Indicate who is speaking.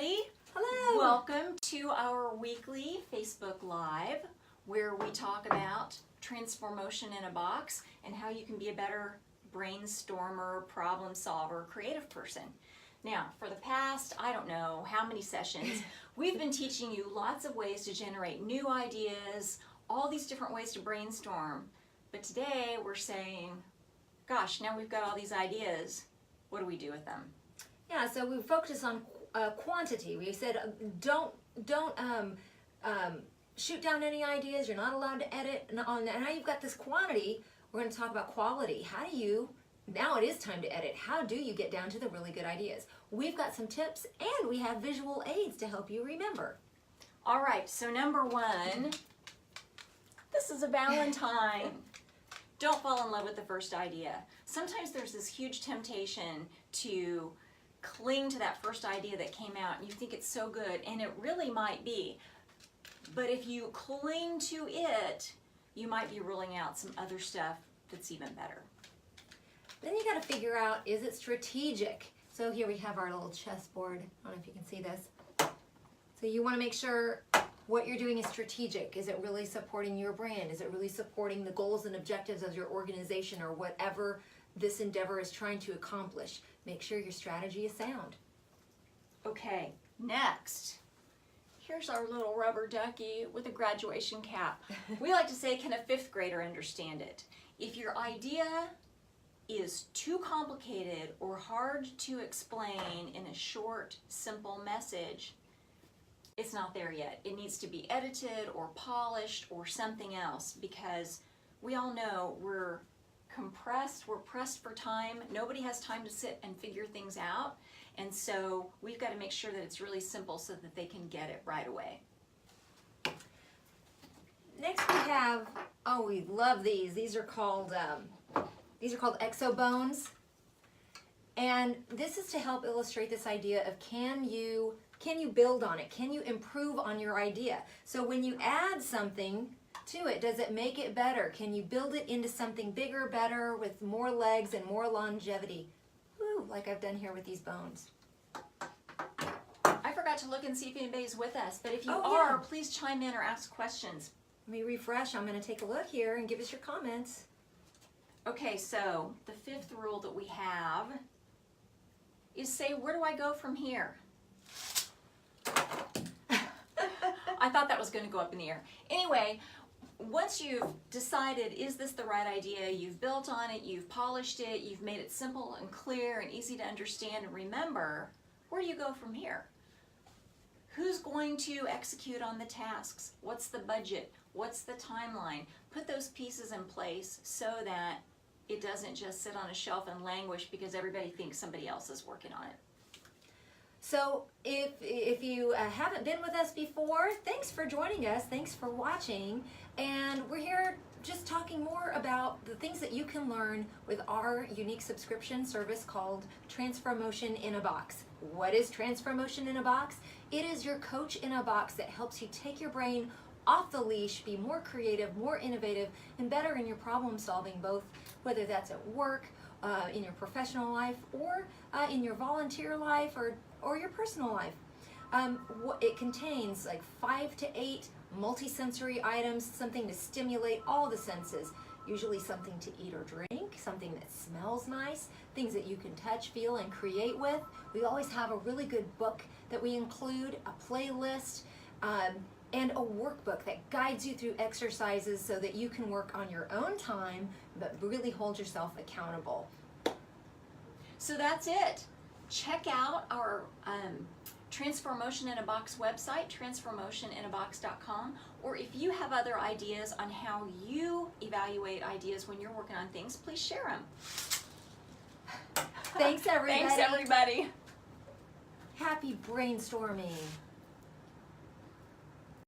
Speaker 1: everybody.
Speaker 2: Hello.
Speaker 1: Welcome to our weekly Facebook Live where we talk about Transformotion in a box and how you can be a better brainstormer, problem solver, creative person. Now, for the past, I don't know how many sessions, we've been teaching you lots of ways to generate new ideas, all these different ways to brainstorm. But today we're saying, gosh, now we've got all these ideas. What do we do with them?
Speaker 2: Yeah, so we focused on quantity. We said don't shoot down any ideas. You're not allowed to edit. And now you've got this quantity. We're going to talk about quality. How do you? Now it is time to edit. How do you get down to the really good ideas? We've got some tips and we have visual aids to help you remember.
Speaker 1: All right. So number one, this is a Valentine. Don't fall in love with the first idea. Sometimes there's this huge temptation to cling to that first idea that came out and you think it's so good, and it really might be. But if you cling to it, you might be ruling out some other stuff that's even better.
Speaker 2: Then you got to figure out, is it strategic? So here we have our little chessboard. I don't know if you can see this. So you want to make sure what you're doing is strategic. Is it really supporting your brand? Is it really supporting the goals and objectives of your organization or whatever this endeavor is trying to accomplish? Make sure your strategy is sound.
Speaker 1: Okay, next. Here's our little rubber ducky with a graduation cap. We like to say, can a fifth grader understand it? If your idea is too complicated or hard to explain in a short, simple message, it's not there yet. It needs to be edited or polished or something else, because we all know we're compressed, we're pressed for time. Nobody has time to sit and figure things out. And so we've got to make sure that it's really simple so that they can get it right away.
Speaker 2: Next we have, oh, we love these. These are called exobones. And this is to help illustrate this idea of can you build on it? Can you improve on your idea? So when you add something to it, does it make it better? Can you build it into something bigger, better, with more legs and more longevity? Woo, like I've done here with these bones.
Speaker 1: I forgot to look and see if anybody's with us, but if you please chime in or ask questions.
Speaker 2: Let me refresh. I'm going to take a look here and give us your comments.
Speaker 1: Okay, so the fifth rule that we have is say, where do I go from here? I thought that was going to go up in the air. Anyway, once you've decided, is this the right idea, you've built on it, you've polished it, you've made it simple and clear and easy to understand and remember, where do you go from here? Who's going to execute on the tasks? What's the budget? What's the timeline? Put those pieces in place so that it doesn't just sit on a shelf and languish because everybody thinks somebody else is working on it.
Speaker 2: So if you haven't been with us before, thanks for joining us, thanks for watching, and we're here just talking more about the things that you can learn with our unique subscription service called Transformotion in a Box. What is Transformotion in a Box? It is your coach in a box that helps you take your brain off the leash, be more creative, more innovative, and better in your problem solving, both whether that's at work, in your professional life, or in your volunteer life, or your personal life. It contains like 5 to 8 multisensory items, something to stimulate all the senses, usually something to eat or drink, something that smells nice, things that you can touch, feel, and create with. We always have a really good book that we include, a playlist, and a workbook that guides you through exercises so that you can work on your own time, but really hold yourself accountable.
Speaker 1: So that's it. Check out our Transformotion in a Box website, transformotioninabox.com, or if you have other ideas on how you evaluate ideas when you're working on things, please share them.
Speaker 2: Thanks, everybody.
Speaker 1: Thanks, everybody.
Speaker 2: Happy brainstorming.